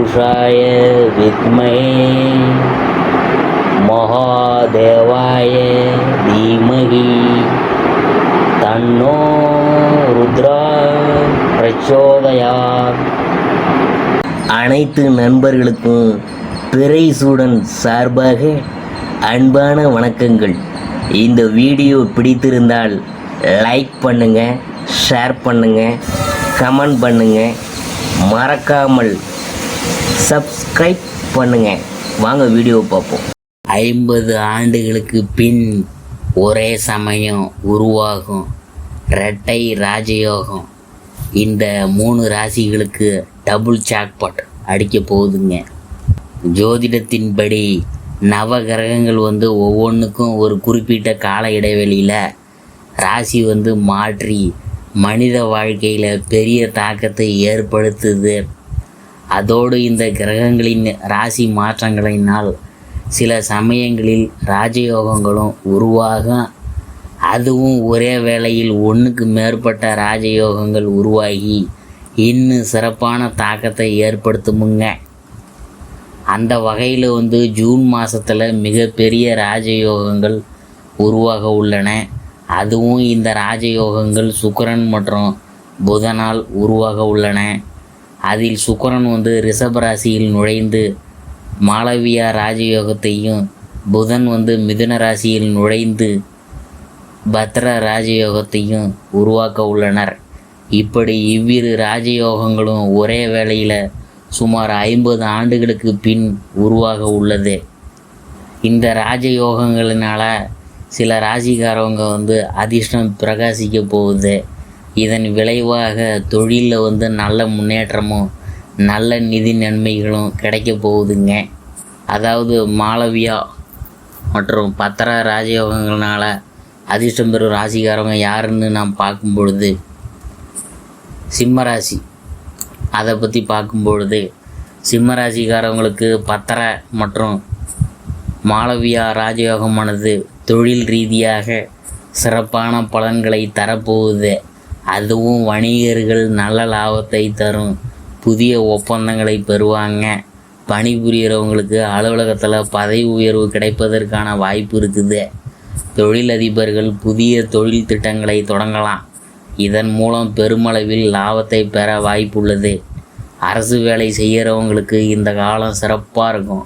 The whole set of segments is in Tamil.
पुरुषाय विद्महे महादेवाय धीमहि तन्नो रुद्रा प्रचोदयात्. அனைத்து நண்பர்களுக்கும் பிறைசூடன் சார்பாக அன்பான வணக்கங்கள். இந்த வீடியோ பிடித்திருந்தால் லைக் பண்ணுங்கள், ஷேர் பண்ணுங்கள், கமெண்ட் பண்ணுங்கள், மறக்காமல் சப்ஸ்கிரைப் பண்ணுங்கள். வாங்க வீடியோ பார்ப்போம். 50 ஆண்டுகளுக்கு பின் ஒரே சமயம் உருவாகும் இரட்டை ராஜயோகம். இந்த 3 ராசிகளுக்கு டபுள் ஜாக்பாட் அடிக்க போகுதுங்க. ஜோதிடத்தின்படி நவகிரகங்கள் ஒவ்வொன்றுக்கும் ஒரு குறிப்பிட்ட கால இடைவெளியில் ராசி மாற்றி மனித வாழ்க்கையில் பெரிய தாக்கத்தை ஏற்படுத்துது. அதோடு இந்த கிரகங்களின் ராசி மாற்றங்களினால் சில சமயங்களில் ராஜயோகங்களும் உருவாகும். அதுவும் ஒரே வேளையில் ஒன்றுக்கு மேற்பட்ட ராஜயோகங்கள் உருவாகி இன்னும் சிறப்பான தாக்கத்தை ஏற்படுத்துமுங்க. அந்த வகையில் ஜூன் மாதத்தில் மிகப்பெரிய ராஜயோகங்கள் உருவாக உள்ளன. அதுவும் இந்த ராஜயோகங்கள் சுக்கிரன் மற்றும் புதனால் உருவாக உள்ளன. அதில் சுக்கிரன் ரிஷப ராசியில் நுழைந்து மாளவியா ராஜயோகத்தையும், புதன் மிதுன ராசியில் நுழைந்து பத்ர ராஜயோகத்தையும் உருவாக்க உள்ளனர். இப்படி இவ்விரு ராஜயோகங்களும் ஒரே வேளையில் சுமார் 50 ஆண்டுகளுக்கு பின் உருவாக உள்ளது. இந்த ராஜயோகங்களினால் சில ராசிக்காரவங்க அதிர்ஷ்டம் பிரகாசிக்க போகுது. இதன் விளைவாக தொழிலில் நல்ல முன்னேற்றமும் நல்ல நிதி நன்மைகளும் கிடைக்க போகுதுங்க. அதாவது மாளவியா மற்றும் பத்திர ராஜயோகங்களால் அதிர்ஷ்டம் பெறும் ராசிக்காரவங்க யாருன்னு நாம் பார்க்கும் பொழுது சிம்மராசி. அதை பற்றி பார்க்கும் பொழுது சிம்மராசிக்காரவங்களுக்கு பத்திர மற்றும் மாளவியா ராஜயோகமானது தொழில் ரீதியாக சிறப்பான பலன்களை தரப்போகுது. அதுவும் வணிகர்கள் நல்ல லாபத்தை தரும் புதிய ஒப்பந்தங்களை பெறுவாங்க. பணிபுரிகிறவங்களுக்கு அலுவலகத்தில் பதவி உயர்வு கிடைப்பதற்கான வாய்ப்பு இருக்குது. தொழிலதிபர்கள் புதிய தொழில் திட்டங்களை தொடங்கலாம். இதன் மூலம் பெருமளவில் லாபத்தை பெற வாய்ப்புள்ளது. அரசு வேலை செய்கிறவங்களுக்கு இந்த காலம் சிறப்பாக இருக்கும்.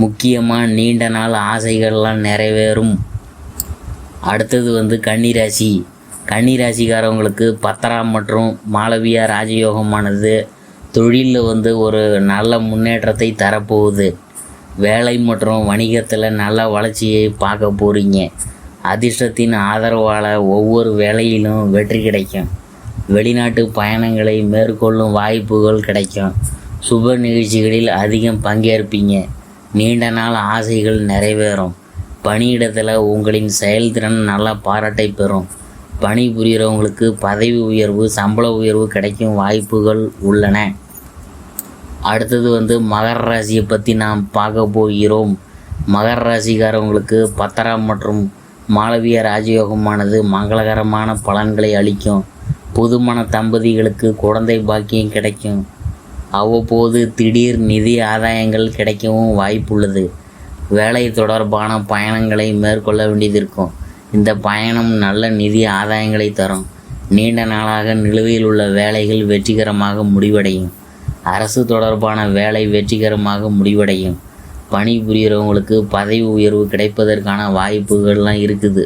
முக்கியமாக நீண்ட நாள் ஆசைகள்லாம் நிறைவேறும். அடுத்தது கன்னிராசி. கன்னிராசிக்காரவங்களுக்கு பத்திரா மற்றும் மாளவியா ராஜயோகமானது தொழிலில் ஒரு நல்ல முன்னேற்றத்தை தரப்போகுது. வேலை மற்றும் வணிகத்தில் நல்ல வளர்ச்சியை பார்க்க போகிறீங்க. அதிர்ஷ்டத்தின் ஆதரவால் ஒவ்வொரு வேலையிலும் வெற்றி கிடைக்கும். வெளிநாட்டு பயணங்களை மேற்கொள்ளும் வாய்ப்புகள் கிடைக்கும். சுப நிகழ்ச்சிகளில் அதிகம் பங்கேற்பீங்க. நீண்ட நாள் ஆசைகள் நிறைவேறும். பணியிடத்தில் உங்களின் செயல்திறன் நல்ல பாராட்டை பெறும். பணி புரிகிறவங்களுக்கு பதவி உயர்வு, சம்பள உயர்வு கிடைக்கும் வாய்ப்புகள் உள்ளன. அடுத்தது மகர ராசியை பற்றி நாம் பார்க்க போகிறோம். மகர ராசிக்காரவங்களுக்கு பத்திரா மற்றும் மாளவியா ராஜயோகமானது மங்களகரமான பலன்களை அளிக்கும். புதுமண தம்பதிகளுக்கு குழந்தை பாக்கியம் கிடைக்கும். அவ்வப்போது திடீர் நிதி ஆதாயங்கள் கிடைக்கவும் வாய்ப்புள்ளது. வேலை தொடர்பான பயணங்களை மேற்கொள்ள வேண்டியதிருக்கும். இந்த பயணம் நல்ல நிதி ஆதாயங்களை தரும். நீண்ட நாளாக நிலுவையில் உள்ள வேலைகள் வெற்றிகரமாக முடிவடையும். அரசு தொடர்பான வேலை வெற்றிகரமாக முடிவடையும். பணிபுரிகிறவங்களுக்கு பதவி உயர்வு கிடைப்பதற்கான வாய்ப்புகள்லாம் இருக்குது.